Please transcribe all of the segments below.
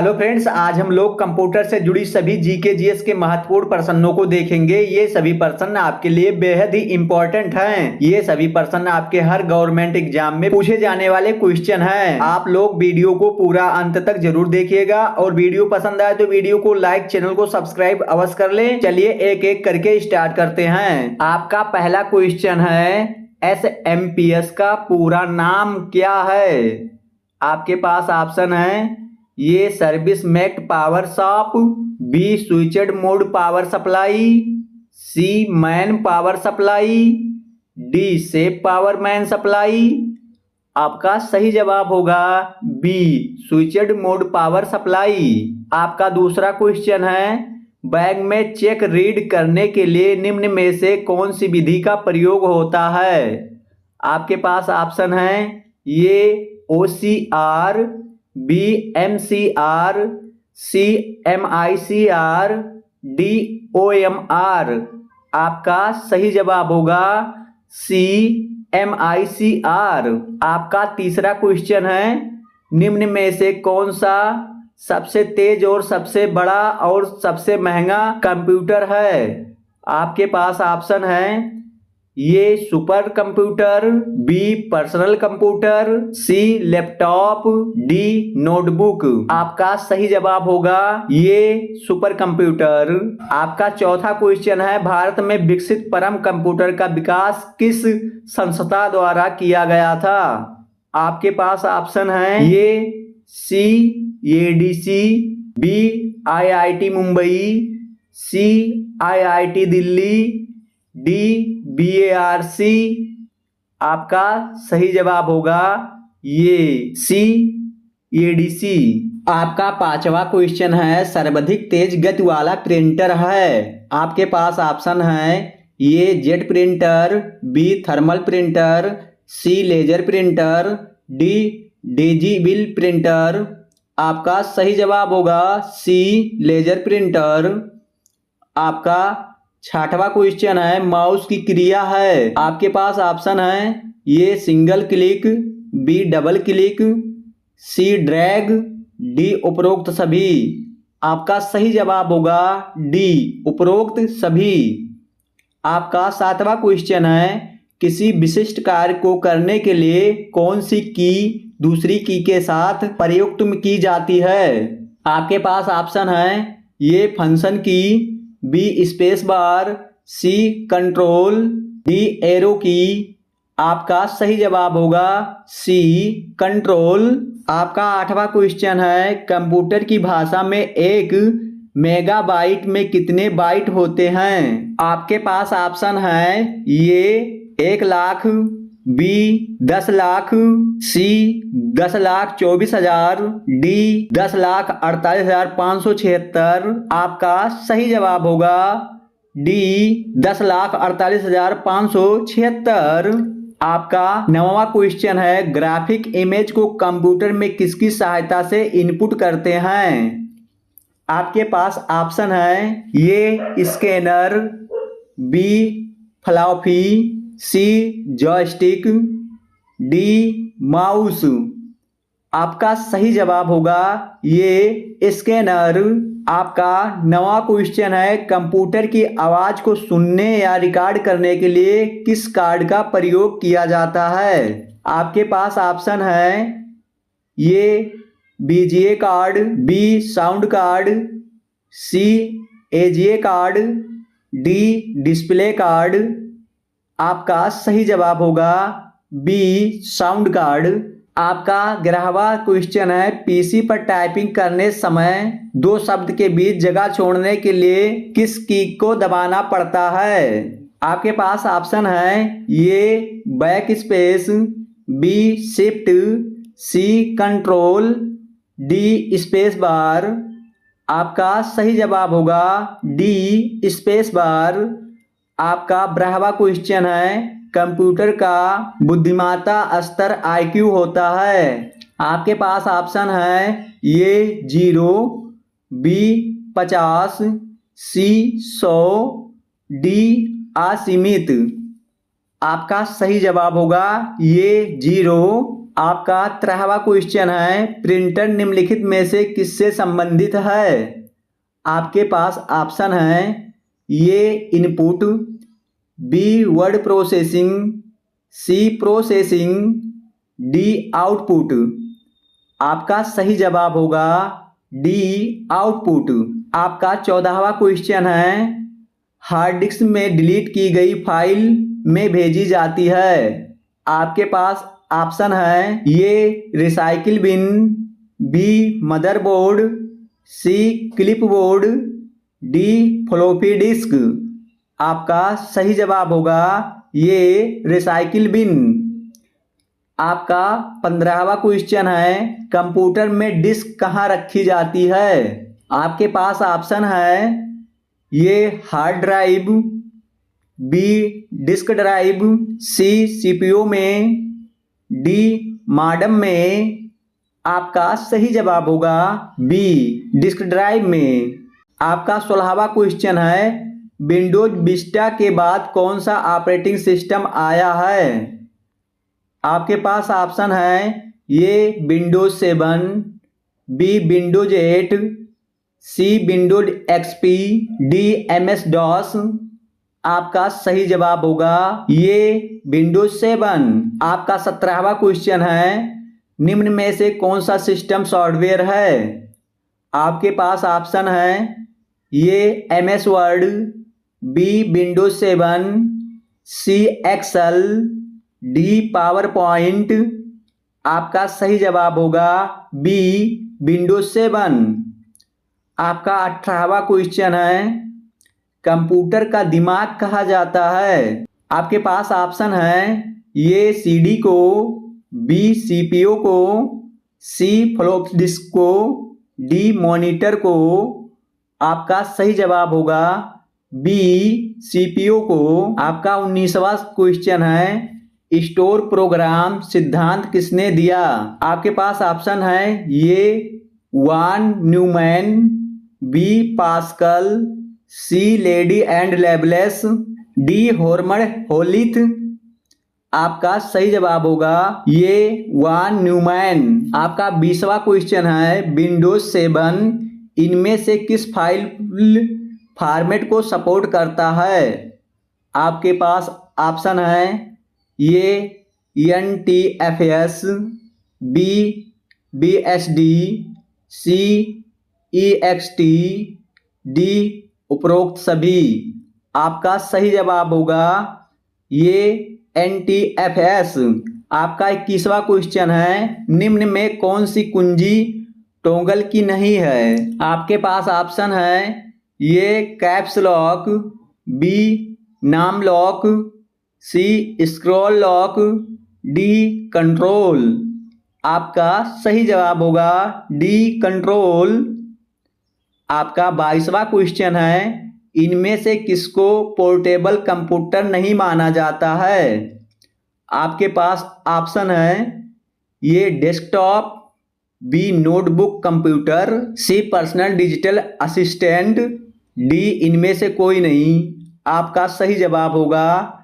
Hello friends, आज हम लोग कंप्यूटर से जुड़ी सभी जीके जीएस के महत्वपूर्ण प्रश्नों को देखेंगे। ये सभी प्रश्न आपके लिए बेहद ही इंपॉर्टेंट हैं। ये सभी प्रश्न आपके हर गवर्नमेंट एग्जाम में पूछे जाने वाले क्वेश्चन हैं। आप लोग वीडियो को पूरा अंत तक जरूर देखिएगा और वीडियो पसंद आए तो वीडियो को लाइक, चैनल को सब्सक्राइब अवश्य कर ले। चलिए एक एक करके स्टार्ट करते हैं। आपका पहला क्वेश्चन है, SMPS का पूरा नाम क्या है? आपके पास ऑप्शन है, A service make power shop, B switched mode power supply, C man power supply, D safe power man supply. आपका सही जवाब होगा B switched mode power supply. आपका दूसरा क्वेश्चन है, बैग में चेक रीड करने के लिए निम्न में से कौन सी विधि का प्रयोग होता है? आपके पास ऑप्शन है, ये OCR, बी MCR, सी MICR, डी OMR। आपका सही जवाब होगा सी MICR। आपका तीसरा क्वेश्चन है, निम्न में से कौन सा सबसे तेज और सबसे बड़ा और सबसे महंगा कंप्यूटर है? आपके पास ऑप्शन है, A super computer, B personal computer, C laptop, D notebook. आपका सही जवाब होगा ये सुपर कंप्यूटर। आपका चौथा क्वेश्चन है, भारत में विकसित परम कंप्यूटर का विकास किस संस्था द्वारा किया गया था? आपके पास ऑप्शन है, ये सी ADC, बी IIT मुंबई, सी IIT दिल्ली, डी BARC। आपका सही जवाब होगा ये सी ADC। आपका पांचवा क्वेश्चन है, सर्वाधिक तेज गति वाला प्रिंटर है। आपके पास ऑप्शन है, A jet printer, B thermal printer, C laser printer, D digital printer. आपका सही जवाब होगा सी लेजर प्रिंटर। आपका छठवां क्वेश्चन है, माउस की क्रिया है। आपके पास ऑप्शन है, ये single click, B double click, C drag, D उपरोक्त सभी। आपका सही जवाब होगा डी उपरोक्त सभी। आपका सातवां क्वेश्चन है, किसी विशिष्ट कार्य को करने के लिए कौन सी की दूसरी की के साथ प्रयुक्त की जाती है? आपके पास ऑप्शन है, ये function key, B space bar, C control, D arrow key. आपका सही जवाब होगा सी कंट्रोल। आपका आठवां क्वेश्चन है, कंप्यूटर की भाषा में एक मेगाबाइट में कितने बाइट होते हैं? आपके पास ऑप्शन है, ये 1 लाख, बी 10 लाख, सी 10,24,000, डी 10,48,576। आपका सही जवाब होगा डी 10,48,576। आपका नौवां क्वेश्चन है, ग्राफिक इमेज को कंप्यूटर में किसकी सहायता से इनपुट करते हैं? आपके पास ऑप्शन है, ये स्कैनर, बी फ्लॉपी, सी जॉयस्टिक, डी माउस। आपका सही जवाब होगा ये स्कैनर। आपका नवा क्वेश्चन है, कंप्यूटर की आवाज को सुनने या रिकॉर्ड करने के लिए किस कार्ड का प्रयोग किया जाता है? आपके पास ऑप्शन है, ये BGA card, B sound card, सी AGA card, D display card. आपका सही जवाब होगा बी साउंड कार्ड। आपका 11वां क्वेश्चन है, पीसी पर टाइपिंग करने समय दो शब्द के बीच जगह छोड़ने के लिए किस की को दबाना पड़ता है? आपके पास ऑप्शन है, A back space, B shift, C control, D space bar. आपका सही जवाब होगा डी स्पेस बार। आपका 12वां क्वेश्चन है, कंप्यूटर का बुद्धिमत्ता स्तर IQ होता है। आपके पास ऑप्शन है, ये 0, बी 50, सी 100, डी असीमित। आपका सही जवाब होगा ये 0। आपका 13वां क्वेश्चन है, प्रिंटर निम्नलिखित में से किससे संबंधित है? आपके पास ऑप्शन है, ए इनपुट, बी वर्ड प्रोसेसिंग, सी प्रोसेसिंग, डी आउटपुट। आपका सही जवाब होगा डी आउटपुट। आपका 14वां क्वेश्चन है, हार्ड डिस्क में डिलीट की गई फाइल में भेजी जाती है। आपके पास ऑप्शन है, A recycle bin, B motherboard, C clipboard, D floppy disk. आपका सही जवाब होगा ये रिसाइकिल बिन। आपका 15वां क्वेश्चन है, कंप्यूटर में डिस्क कहाँ रखी जाती है? आपके पास ऑप्शन है, A hard drive, B disk drive, C CPU में, डी मॉडेम में। आपका सही जवाब होगा बी डिस्क ड्राइव में। आपका 16वां क्वेश्चन है, विंडोज विस्टा के बाद कौन सा ऑपरेटिंग सिस्टम आया है? आपके पास ऑप्शन है, ये Windows 7, B Windows 8, C Windows XP, D MS DOS. आपका सही जवाब होगा ये विंडोज 7। आपका 17वां क्वेश्चन है, निम्न में से कौन सा सिस्टम सॉफ्टवेयर है? आपके पास ऑप्शन है, ये एमएस वर्ड, बी विंडोज 7, सी एक्सेल, डी पावर पॉइंट। आपका सही जवाब होगा बी विंडोज 7। आपका 18वां क्वेश्चन है, कंप्यूटर का दिमाग कहा जाता है? आपके पास ऑप्शन है, ये सीडी को, बी सीपीयू को, सी फ्लॉपी डिस्क को, डी मॉनिटर को। आपका सही जवाब होगा बी सीपीयू को। आपका 19वां क्वेश्चन है, स्टोर प्रोग्राम सिद्धांत किसने दिया? आपके पास ऑप्शन है, ये von Neumann, B Pascal, C lady and Lovelace, D Herman Hollerith. आपका सही जवाब होगा ये वान न्यूमैन। आपका 20वां क्वेश्चन है, विंडोज 7 इनमें से किस फाइल फॉर्मेट को सपोर्ट करता है? आपके पास ऑप्शन है, ये NTFS, बी BSD, सी EXT, डी उपरोक्त सभी। आपका सही जवाब होगा ये NTFS। आपका 21वां क्वेश्चन है, निम्न में कौन सी कुंजी टॉगल की नहीं है? आपके पास ऑप्शन है, ये कैप्स लॉक, बी नाम लॉक, सी स्क्रॉल लॉक, डी कंट्रोल। आपका सही जवाब होगा डी कंट्रोल। आपका 22वां क्वेश्चन है, इनमें से किसको पोर्टेबल कंप्यूटर नहीं माना जाता है? आपके पास ऑप्शन है, ये डेस्कटॉप, बी नोटबुक कंप्यूटर, सी पर्सनल डिजिटल असिस्टेंट, डी इनमें से कोई नहीं। आपका सही जवाब होगा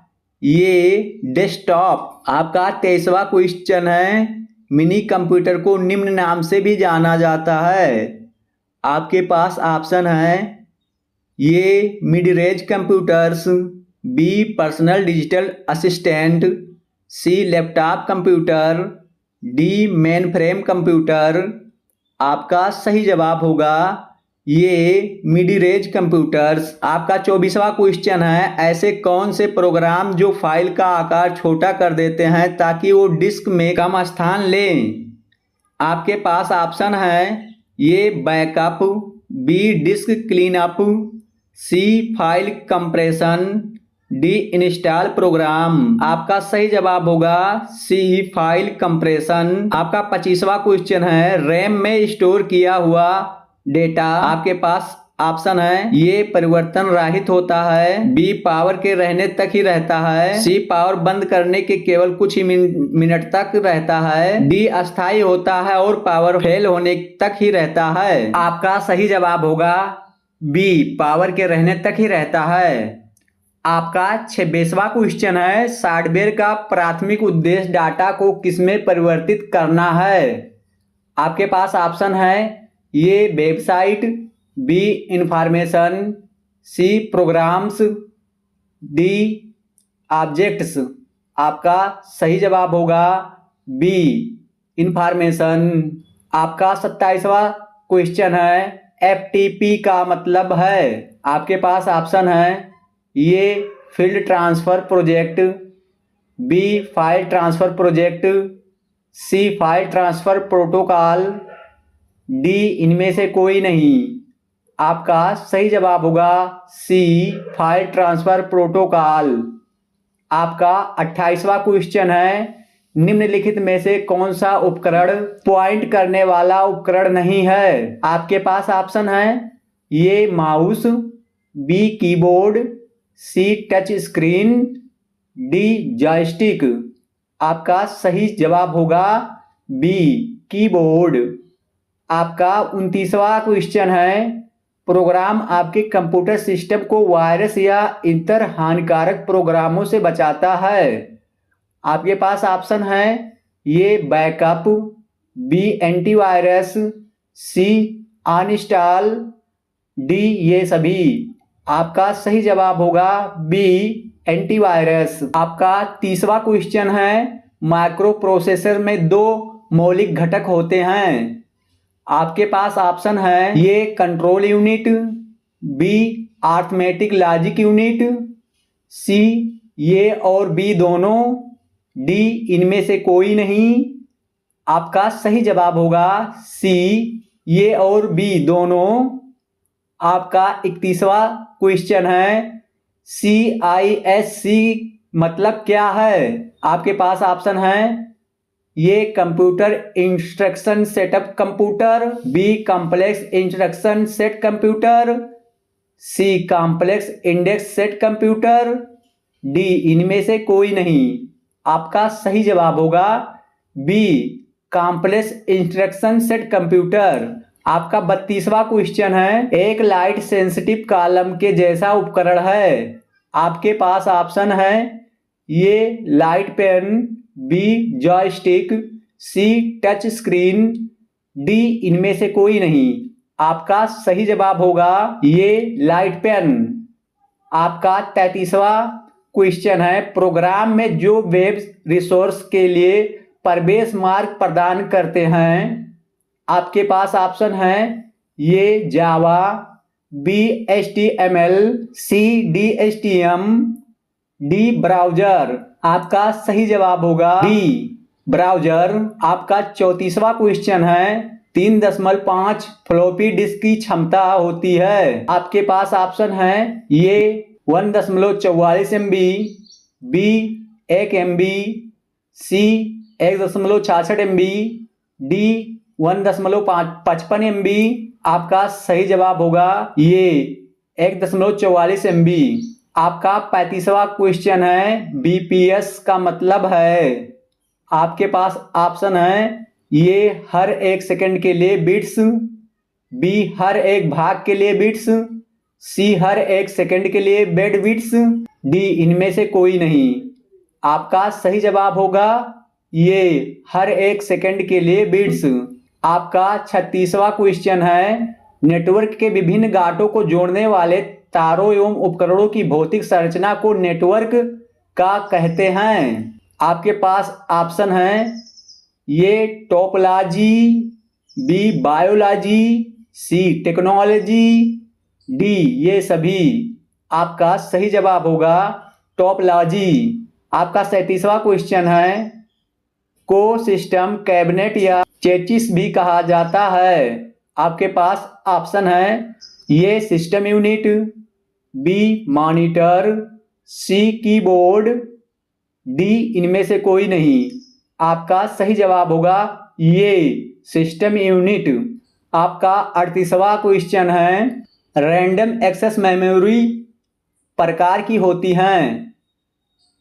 ये डेस्कटॉप। आपका 23वां क्वेश्चन है, मिनी कंप्यूटर को निम्न नाम से भी जाना जाता है। आपके पास ऑप्शन है, ये mid range computers, B personal digital assistant, C laptop computer, D mainframe computer. आपका सही जवाब होगा ये मिड रेंज कंप्यूटर्स। आपका 24वां क्वेश्चन है, ऐसे कौन से प्रोग्राम जो फाइल का आकार छोटा कर देते हैं ताकि वो डिस्क में कम स्थान लें? आपके पास ऑप्शन है, ये backup, B disk cleanup, C file compression, D install program. आपका सही जवाब होगा सी फाइल कंप्रेशन। आपका 25वां क्वेश्चन है, रैम में स्टोर किया हुआ डेटा आपके पास ऑप्शन है, ये परिवर्तन रहित होता है, बी पावर के रहने तक ही रहता है, सी पावर बंद करने के केवल कुछ ही मिनट तक रहता है, डी अस्थायी होता है और पावर फेल होने तक ही रहता है। आपका सही जवाब होगा बी पावर के रहने तक ही रहता है। आपका 26वां क्वेश्चन है, सॉफ्टवेयर का प्राथमिक उद्देश्य डाटा को किसमें परिवर्तित करना है। आपके पास ऑप्शन है A website, B information, C programs, D objects. आपका सही जवाब होगा बी इंफॉर्मेशन। आपका 27वां क्वेश्चन है, एफटीपी का मतलब है। आपके पास ऑप्शन है A field transfer project, B file transfer project, C file transfer protocol, D इनमें से कोई नहीं। आपका सही जवाब होगा सी फाइल ट्रांसफर प्रोटोकॉल। आपका 28वां क्वेश्चन है, निम्नलिखित में से कौन सा उपकरण पॉइंट करने वाला उपकरण नहीं है। आपके पास ऑप्शन है A mouse, B keyboard, C touch screen, D joystick. आपका सही जवाब होगा बी कीबोर्ड। आपका 29वां क्वेश्चन है, प्रोग्राम आपके कंप्यूटर सिस्टम को वायरस या इतर हानिकारक प्रोग्रामों से बचाता है। आपके पास ऑप्शन है ये बैकअप, बी एंटीवायरस, सी अनइंस्टॉल, डी ये सभी। आपका सही जवाब होगा बी एंटीवायरस। आपका 30वां क्वेश्चन है, माइक्रो प्रोसेसर में दो मौलिक घटक होते हैं। आपके पास ऑप्शन है ये control unit, B arithmetic logic unit, C ये और बी दोनों, डी इनमें से कोई नहीं। आपका सही जवाब होगा सी ये और बी दोनों। आपका 31वां क्वेश्चन है, CISC मतलब क्या है। आपके पास ऑप्शन है ये computer instruction setup computer, B complex instruction set computer, C complex index set computer, D इनमें से कोई नहीं। आपका सही जवाब होगा B complex instruction set computer. आपका 32वां क्वेश्चन है, एक लाइट सेंसिटिव कॉलम के जैसा उपकरण है। आपके पास ऑप्शन है ये लाइट पेन, बी जॉयस्टिक, सी टच स्क्रीन, डी इनमें से कोई नहीं। आपका सही जवाब होगा ये लाइट पेन। आपका 33वां क्वेश्चन है, प्रोग्राम में जो वेब रिसोर्स के लिए प्रवेश मार्ग प्रदान करते हैं। आपके पास ऑप्शन है ये जावा, बी HTML, सी DHTM, डी ब्राउजर। आपका सही जवाब होगा डी ब्राउजर। आपका 34वां क्वेश्चन है, 3.5 फ्लॉपी डिस्क की क्षमता होती है। आपके पास ऑप्शन है ये 1.44 MB, बी 1 MB, सी 1.66 MB, डी 1.55 MB। आपका सही जवाब होगा ये 1.44 MB। आपका 35वां क्वेश्चन है, BPS का मतलब है। आपके पास ऑप्शन है ये हर एक सेकंड के लिए बिट्स, बी हर एक भाग के लिए बिट्स, सी हर एक सेकंड के लिए बेड बिट्स, डी इनमें से कोई नहीं। आपका सही जवाब होगा ये हर एक सेकंड के लिए बिट्स। आपका 36वां क्वेश्चन है, नेटवर्क के विभिन्न गांठों को जोड़ने वाले तारों एवं उपकरणों की भौतिक संरचना को नेटवर्क का कहते हैं। आपके पास ऑप्शन है ये टोपोलॉजी, बी बायोलॉजी, सी टेक्नोलॉजी, डी ये सभी। आपका सही जवाब होगा टोपोलॉजी। आपका 37वां क्वेश्चन है, को सिस्टम कैबिनेट या चेसिस भी कहा जाता है। आपके पास ऑप्शन है ये system unit, B monitor, C keyboard, D इनमें से कोई नहीं। आपका सही जवाब होगा ये सिस्टम यूनिट। आपका 38वां क्वेश्चन है, रैंडम एक्सेस मेमोरी प्रकार की होती हैं।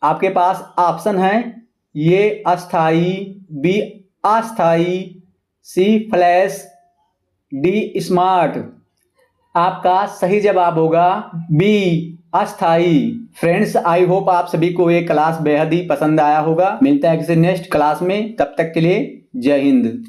आपके पास ऑप्शन है ये अस्थाई, बी अस्थाई, सी फ्लैश, डी स्मार्ट। आपका सही जवाब होगा बी अस्थाई। फ्रेंड्स, आई होप आप सभी को ये क्लास बेहद ही पसंद आया होगा। मिलता है किसी नेक्स्ट क्लास में, तब तक के लिए जय हिंद।